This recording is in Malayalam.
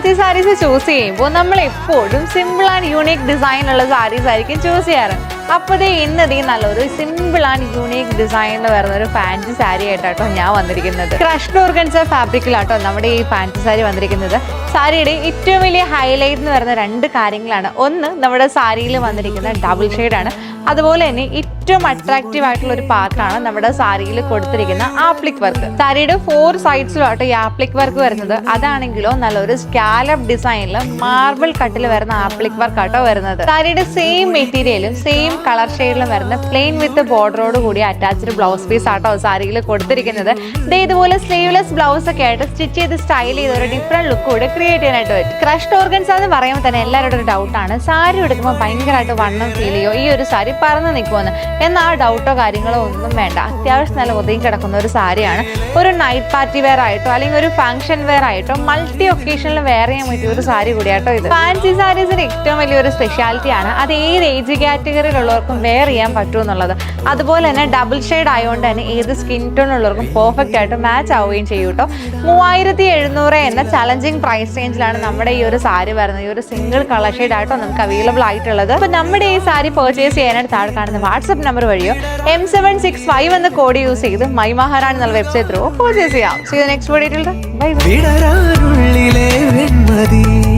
ഫാൻസി സാരീസ് ചൂസ് ചെയ്യുമ്പോൾ നമ്മൾ എപ്പോഴും സിമ്പിൾ ആൻഡ് യൂണീക്ക് ഡിസൈൻ ഉള്ള സാരീസ് ആയിരിക്കും ചൂസ് ചെയ്യാറ്. അപ്പോൾ ഇന്നതേ നല്ലൊരു സിമ്പിൾ ആൻഡ് യൂണീക്ക് ഡിസൈനിൽ വരുന്ന ഒരു ഫാൻസി സാരി ആയിട്ടാട്ടോ ഞാൻ വന്നിരിക്കുന്നത്. ക്രഷ്ഡ് ഓർഗൻസ ഫാബ്രിക്കിലാട്ടോ നമ്മുടെ ഈ ഫാൻസി സാരി വന്നിരിക്കുന്നത്. സാരിയുടെ ഏറ്റവും വലിയ ഹൈലൈറ്റ് എന്ന് പറയുന്ന രണ്ട് കാര്യങ്ങളാണ്. ഒന്ന്, നമ്മുടെ സാരിയിൽ വന്നിരിക്കുന്ന ഡബിൾ ഷെയ്ഡാണ്. അതുപോലെ തന്നെ ഏറ്റവും അട്രാക്റ്റീവ് ആയിട്ടുള്ള ഒരു പാർട്ടാണ് നമ്മുടെ സാരിയിൽ കൊടുത്തിരിക്കുന്ന ആപ്ലിക് വർക്ക്. സാരിയുടെ 4 സൈഡ്സിലുമായിട്ട് ഈ ആപ്ലിക് വർക്ക് വരുന്നത്. അതാണെങ്കിലോ നല്ലൊരു സ്കാലപ്പ് ഡിസൈനിൽ മാർബിൾ കട്ടിൽ വരുന്ന ആപ്ലിക് വർക്ക് ആട്ടോ വരുന്നത്. സാരിയുടെ സെയിം മെറ്റീരിയലും സെയിം കളർ ഷെയ്ഡിലും വരുന്ന പ്ലെയിൻ വിത്ത് ബോർഡറോട് കൂടി അറ്റാച്ച്ഡ് ബ്ലൗസ് പീസ് ആട്ടോ സാരിയിൽ കൊടുത്തിരിക്കുന്നത്. ഇതുപോലെ സ്ലീവ്ലെസ് ബ്ലൗസ് ഒക്കെ ആയിട്ട് സ്റ്റിച്ച് ചെയ്ത് സ്റ്റൈൽ ചെയ്ത് ഒരു ഡിഫറെന്റ് ലുക്ക് കൂടെ ക്രിയേറ്റ് ചെയ്യാനായിട്ട് പറ്റും. ക്രഷ്ഡ് ഓർഗൻസ എന്ന് പറയുമ്പോൾ തന്നെ എല്ലാവരുടെ ഒരു ഡൗട്ടാണ്, സാരി എടുക്കുമ്പോൾ ഭയങ്കരമായിട്ട് വണ്ണം ഫീൽ ചെയ്യോ, ഈ ഒരു സാരി പറന്ന് നിൽക്കുമെന്ന്. എന്നാൽ ആ ഡൗട്ടോ കാര്യങ്ങളോ ഒന്നും വേണ്ട. അത്യാവശ്യം നല്ല ഒതുങ്ങി കിടക്കുന്ന ഒരു സാരിയാണ്. ഒരു നൈറ്റ് പാർട്ടി വെയർ ആയിട്ടോ അല്ലെങ്കിൽ ഒരു ഫംഗ്ഷൻ വെയർ ആയിട്ടോ മൾട്ടി ഒക്കേഷനിൽ വെയർ ചെയ്യാൻ പറ്റിയ ഒരു സാരി കൂടിയാട്ടോ ഇത്. ഫാൻസി സാരീസിന്റെ ഏറ്റവും വലിയൊരു സ്പെഷ്യാലിറ്റി ആണ് അത് ഏത് ഏജ് കാറ്റഗറിയിലുള്ളവർക്കും വെയർ ചെയ്യാൻ പറ്റുമെന്നുള്ളത്. അതുപോലെ തന്നെ ഡബിൾ ഷെയ്ഡ് ആയതുകൊണ്ട് തന്നെ ഏത് സ്കിൻ ടോൺ ഉള്ളവർക്കും പെർഫെക്റ്റ് ആയിട്ട് മാച്ച് ആവുകയും ചെയ്യും കേട്ടോ. 3700 എന്ന ചലഞ്ചിങ് പ്രൈസ് റേഞ്ചിലാണ് നമ്മുടെ ഈ ഒരു സാരി വരുന്നത്. ഈ ഒരു സിംഗിൾ കളർ ഷെയ്ഡ് ആയിട്ടോ നമുക്ക് അവൈലബിൾ ആയിട്ടുള്ളത്. അപ്പൊ നമ്മുടെ ഈ സാരി പർച്ചേസ് ചെയ്യാനായിട്ട് താഴെ കാണുന്ന വാട്സ്ആപ്പ് നമ്പർ വഴിയോ M765 എന്ന കോഡ് യൂസ് ചെയ്ത് മൈ മഹാറാണി എന്നുള്ള വെബ്സൈറ്റ് ത്രൂ പർച്ചേസ് ചെയ്യാം. സീ യു നെക്സ്റ്റ് വീഡിയോയിൽ. Bye bye.